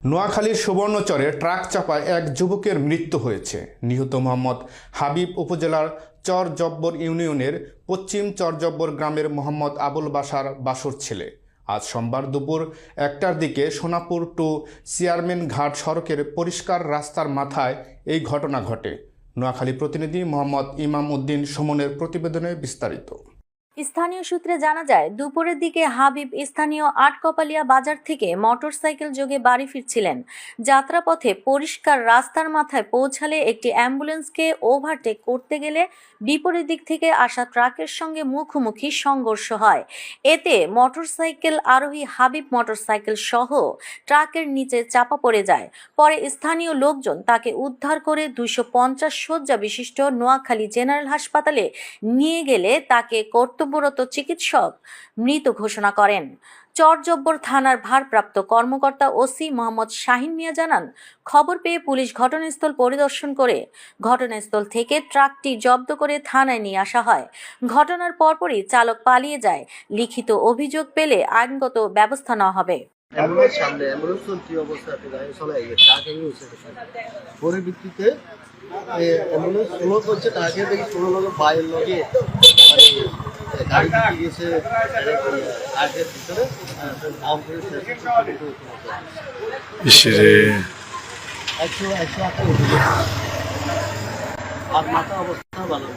নোয়াখালীর সুবর্ণচরে ট্রাক চাপায় এক যুবকের মৃত্যু হয়েছে। নিহত মোহাম্মদ হাবিব উপজেলার চরজব্বর ইউনিয়নের পশ্চিম চরজব্বর গ্রামের মোহাম্মদ আবুল বাশার বাসুর ছেলে। আজ সোমবার দুপুর 1টার দিকে সোনাপুর টু চেয়ারম্যান ঘাট সড়কের পরিষ্কার রাস্তার মাথায় এই ঘটনা ঘটে। নোয়াখালী প্রতিনিধি মোহাম্মদ ইমাম উদ্দিন সুমনের প্রতিবেদনে বিস্তারিত। স্থানীয় সূত্রে জানা যায়, দুপুরের দিকে হাবিব স্থানীয় আটকপালিয়া বাজার থেকে মোটরসাইকেল যোগে বাড়ি ফিরছিলেন। যাত্রাপথে পরিষ্কার রাস্তার মাথায় পৌঁছালে একটি অ্যাম্বুলেন্সকে ওভারটেক করতে গেলে বিপরীত দিক থেকে আসা ট্রাকের সঙ্গে মুখোমুখি সংঘর্ষ হয়। এতে মোটরসাইকেল আরোহী হাবিব মোটরসাইকেল সহ ট্রাকের নিচে চাপা পড়ে যায়। পরে স্থানীয় লোকজন তাকে উদ্ধার করে 250 শয্যা বিশিষ্ট নোয়াখালী জেনারেল হাসপাতালে নিয়ে গেলে তাকে কর্তব্যরত চিকিৎসক মৃত ঘোষণা করেন। চরজব্বর থানার ভারপ্রাপ্ত কর্মকর্তা ওসি মোহাম্মদ শাহিন মিয়া জানান, খবর পেয়ে পুলিশ ঘটনাস্থল পরিদর্শন করে ঘটনাস্থল থেকে ট্রাকটি জব্দ করে থানায় নিয়ে আসা হয়। ঘটনার পরপরই চালক পালিয়ে যায়। লিখিত অভিযোগ পেলে আইনগত ব্যবস্থা নেওয়া হবে। পরিবর্তিতে অ্যাম্বুলেন্স স্লো করছে, তাকে দেখি কোনো লোকের বাইরের লোকে গাড়ি দিতে গেছে আগের ভিতরে একশো 108 আর মাথা অবস্থা ভালো।